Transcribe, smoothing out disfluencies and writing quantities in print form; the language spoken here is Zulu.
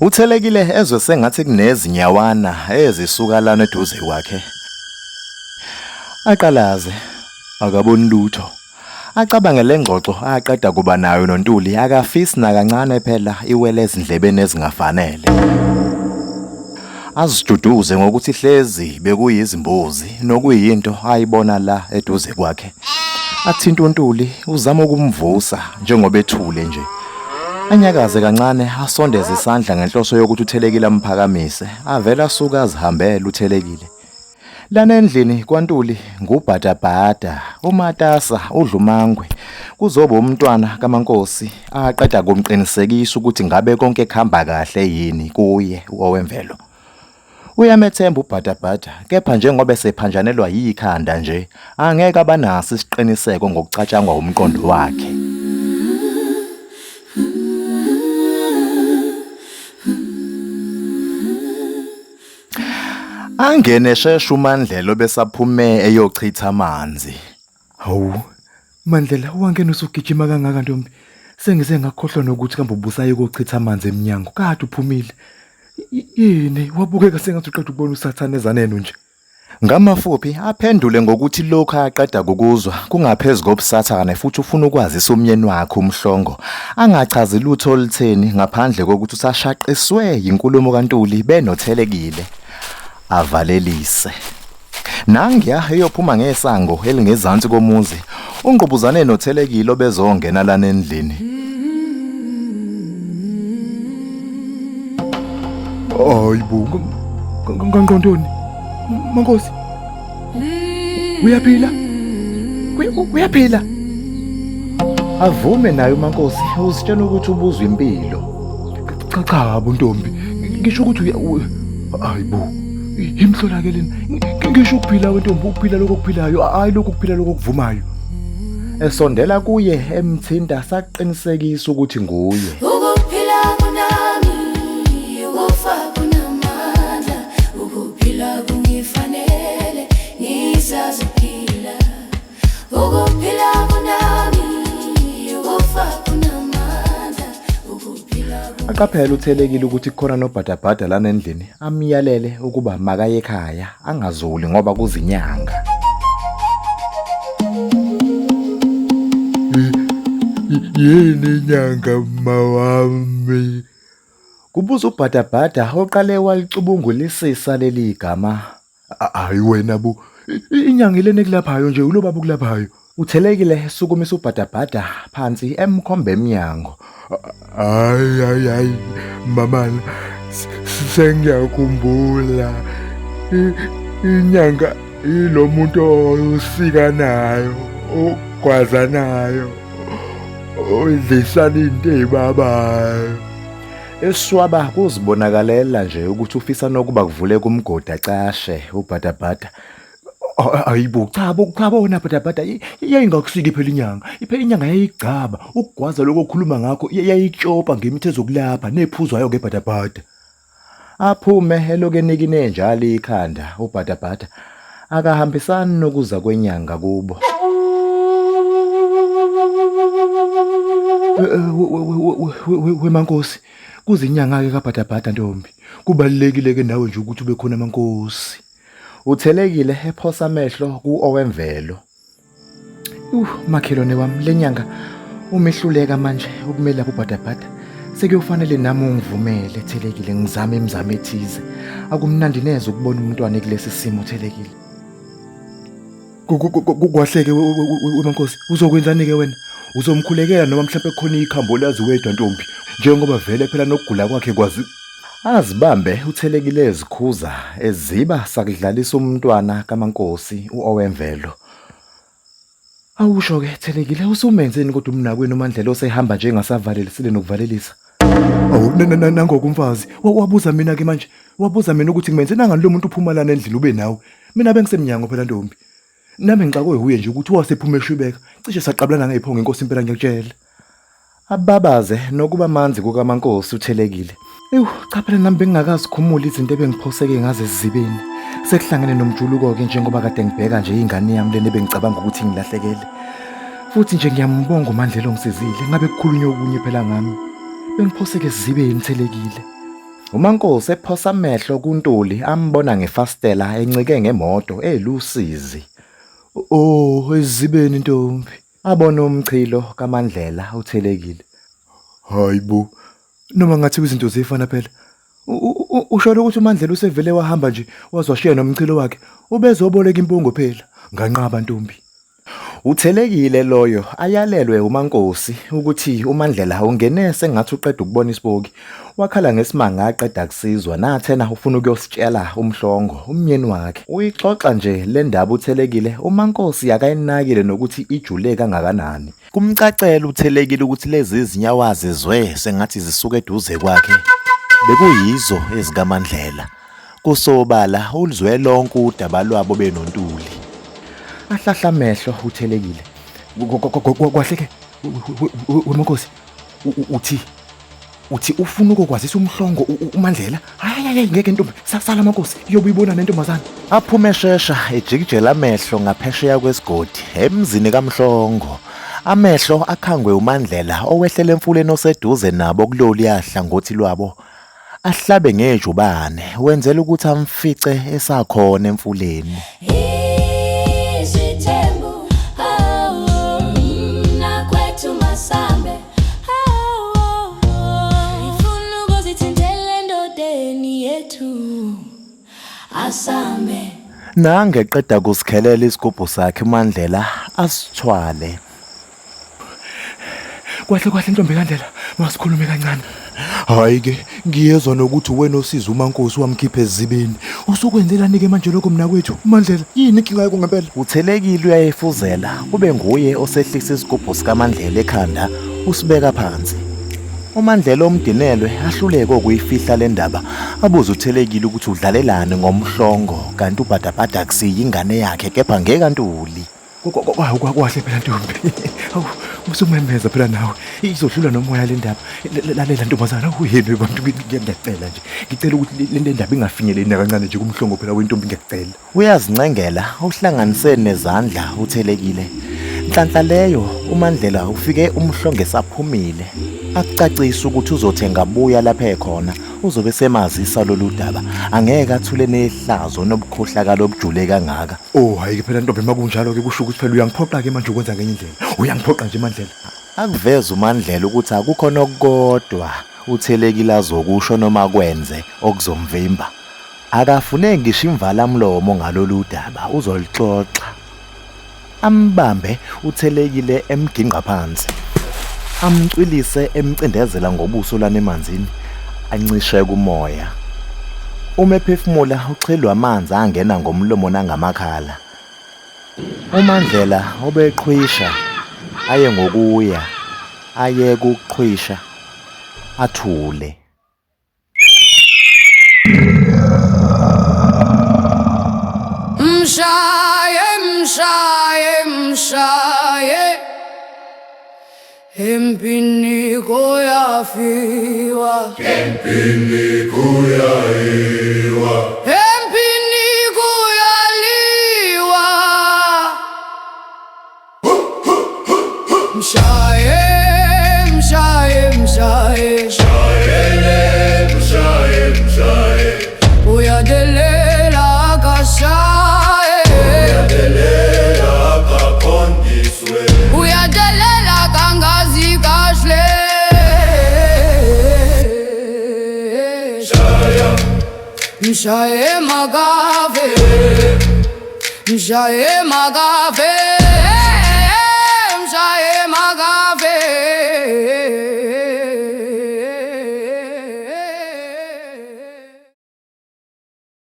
Uthelekile ezwe sengathi kunezinyawana ezisuka lana eduze kwakhe. Aqalaze akaboni lutho. Acabangele ngxoxo aqeda kuba nayo noNtuli akafisi nakancane phela iwele ezindlebeni ezingafanele. Aziduduze ngokuthi hlezi bekuyizimbuzi nokuyinto ayibona la eduze kwakhe. Athinta uNtuli uzama ukumvusa njengoba ethule nje. Anyakaze kancane asondeze isandla ngenhloso yokuthi uThelekile amphakamise avela asuka azihambela uThelekile. Lana endlini kwaNtuli ngubhadabhada uMatasa uDlumangwe kuzoba umntwana kaMankosi aqeda kumqinisekisa ukuthi ngabe konke kuhamba kahle yini kuye owemvelo. Uyamethemba ubhadabhada kepha njengoba esephanjanelwa yikhanda nje angeke abanaso isiqiniseko ngokucatshangwa umqondo wakhe. Angene sheshe uMandlela besaphume eyochitha amanzi. Hawu, Mandlela wangena usugijima kangaka ntombi. Sengize ngakhohlwa nokuthi kambe ubusaye ukuchitha amanzi eminyango. Kade uphumile. Yini wabukeka sengathi uqeda ukubona usathane ezaneno nje. Ngamafuphi aphendule ngokuthi lokho aqeda kukuzwa kungaphezulu kobusathane futhi ufuna ukwazisa umyeni wakhe uMhlongo angachazi lutho olutheni ngaphandle kokuthi usashaqiswe inkulumo kaNtuli benoThelekile. Avalelise. Nangiya eyophuma ngesango elingezansi komuzi. Ungqubuzane noThelekile obezongena lana endlini. Hayibo, ngangqondoni. Mankosi. Uyaphila? Uyaphila? Avume naye uMankosi usitshela ukuthi ubuzwa impilo. Cha bontombi. Ngisho ukuthi hayibo. Imhlola ke lena. Ngisho ukuphila kwentombi ukuphila lokho kuphilayo, hayi lokho kuphila lokho kuvumayo. Esondela kuye emthinta saqinisekisa ukuthi nguye. Ukuphila kunami, ukufa kunamandla, ukuphila kungifanele, ngisaziphila. Ukuphila kunami, ukufa kunamandla, ukuphila. Aqaphela uThelekile ukuthi kukhona nobhadabhada lana endlini amiyalele ukuba makaye ekhaya angazuli ngoba kuzinyanga. Yini inyanga mawami? Kubuza ubhadabhada oqale walicubungulisisa leli gama. Hayi wena bu. Inyanga ilene kulaphayo nje ulobaba kulaphayo. uThelekile sukumisa ubhadabhada phansi emkhombe eminyango. Hayi mama sengiyakhumbula inyanga ilo muntu osikanayo ogwazanayo odlisana into ezibabayo. Eswaba kuzibonakalela nje ukuthi ufisa nokuba kuvule kumgodi acashe ubhadabhada. Hayibo cha bona bhadabhada yayingakusiki phela inyanga. Iphela inyanga yayigcaba ukugwaza lokho okhuluma ngakho yayitshopa ngemithe zokulapha nephuzwayo ngebhadabhada. Aphume elokenikine njalo ikhanda ubhadabhada akahambisani nokuza kwenyanga kubo. Wemankosi kuzinyanga ke kaBhadabhada ntombi. Kubalekile ke nawe nje ukuthi ube khona mankosi. uThelekile ephosa amehlo kuowemvelo. Makhelwane wami lenyanga umehluleka manje ukumela uBhadabhada. Sekuyofanele nami ungivumele Thelekile ngizame imizamo ethize. Akumnandi neze ukubona umntwana kulesi simo Thelekile. Kwahleke wemankosi uzokwenzani ke wena? Uzomkhulekela noma mhlawumbe khona ikhambo lazi wedwa ntombi njengoba vele phela nokugula kwakhe kwazi. Azibambe uThelekile ezikhuza eziba sakudlalisa umntwana kaMankosi uowemvelo. Awusho ke Thelekile usumenzeni kodwa umnakwenu uMandlela osehamba nje engasavalelisile nokuvalelisa. Awu nangokumfazi wabuza mina ke manje wabuza mina ukuthi ngimenze nangani lo muntu uphuma lana endlini ube nawe. Mina bengisemnyango phela ntombi. Nami ngixakwe huye nje ukuthi wasephuma eshwibeka cishe saqabulana ngephongo inkosi impela ngiyakutshela. Ababaze nokuba manzi kukaMankosi uThelekile. Cha phela nami bengingakazikhumula izinto ebengiphoseke ngaze zizibeni. Sekuhlangene nomjuluko ke njengoba kade ngibheka nje ingane yami lena bengicabanga ukuthi ngilahlekele. Futhi nje ngiyambonga uMandlela ongisizile ngabe kukhulunywa okunye phela ngami. Bengiphoseke sizibeni Thelekile. uMaNkosi ephosa amehlo kuNtuli ambona ngefastela encike ngemoto elusizi. Oh, ezibeni ntombi. Abona umchilo kaMandlela uthelekile. Hayibo. Noma ngathi izinto zifana phela. Usho ukuthi uMandlela usevele wahamba nje wazwashiya nomchilo wakhe. Ubezoboleka impungo phela. Nganqaba ntombi. Uthelekile loyo ayalelwe uMaNkosi ukuthi uMandlela ungenese ngathi uqeda ukubona isiboki. Wakhala ngesimanga aqeda kusizwa nathena ufuna ukuyositshela umhlongo umnyeni wakhe. Uyixoxa nje le ndaba uthelekile uMaNkosi yakayinakile nokuthi ijule kangakanani. Kumcacela uthelekile ukuthi lezi izinyawo zizwe sengathi zisuka eduze kwakhe. Bekuyizo ezikaMandlela. Kusobala ulizwe lonke udaba lwabo benoNtuli. Ahlahla amehlo uthelekile. Kwahleke. WeMaNkosi. Uthi ufuna ukukwazisa umhlongo uMandlela? Hayi ngeke ntombi. Sasala maNkosi. Iyobuyibona nentombazana. Aphume eshesha ejikijela amehlo ngaphesheya kwesigodi emzini kaMhlongo. Amehlo akhangwe uMandlela owehlela emfuleni oseduze nabo kuloli yahlangothi lwabo. Ahlabe ngejubane wenzela ukuthi amfice esakhona emfuleni. Isithembu, nakwethu masambe. Ngifuna ukuzithintela endodeni yethu. Asambe. Nangeqeda kusikhelela isigubhu sakhe uMandlela asithwale. Kwahle ntombi kaNdlela. Masikhulume kancane. Hayi ke ngiyezwa nokuthi wena osiza uMaNkosi wamkhipha ezibeni. Usukwenzelani ke manje lokho mina kwethu? Mandlela yini inkinga yakho ngempela? Uthelekile uyayifuzela kube nguye osehlisa isigubhu sikaMandlela ekhanda usibeka phansi. uMandlela omdinelwe ahluleke ukuyifihla le ndaba abuza uthelekile ukuthi udlalelane ngomhlongo kanti uBhadabhada akusiyi ingane yakhe kepha ngekaNtuli. Kwahle phela ntombi. Awu usumemeza phela nawe. Izodlula nomoya le ndaba. Lalela ntombazana uyini abantu ngiyacela nje. Ngicela ukuthi le ndaba ingafinyeleli nakancane nje kumhlongo phela wentombi ngiyacela. Uyazincengela uhlanganise nezandla uthelekile. Nhlanhla leyo uMandlela ufike umhlongo esaphumile. Akucacisa ukuthi uzothenga buya lapha ekhona uzobe semazisa lolu daba angeke athule nehlazo nobukhohlakala obujule kangaka. Oh hayi phela ntombi makunjalo ke kusho ukuthi phela uyangiphoqa ke manje ukwenza ngenye indlela. Uyangiphoqa nje Mandlela. Akuveza uMandlela ukuthi akukho nokukodwa uthelekile azokusho noma kwenze okuzomvimba. Akafune ngisho imvala mlomo ngalolu daba uzolixoxa. Ambambe uthelekile emginqa phansi. Amcwilise emcindezela ngobuso lana emanzini ancishe kumoya. Uma ephefumula uchelwa amanzi angena ngomlomo nangamakhala. uMandlela obeqhwisha aye ngokuya aye kuqhwisha athule. Mshaye empini kuyafiwa. Empini kuyaliwa. Mshaye uyadelela kashaye. Uyadelela kangazi kahle. Mshaye magave.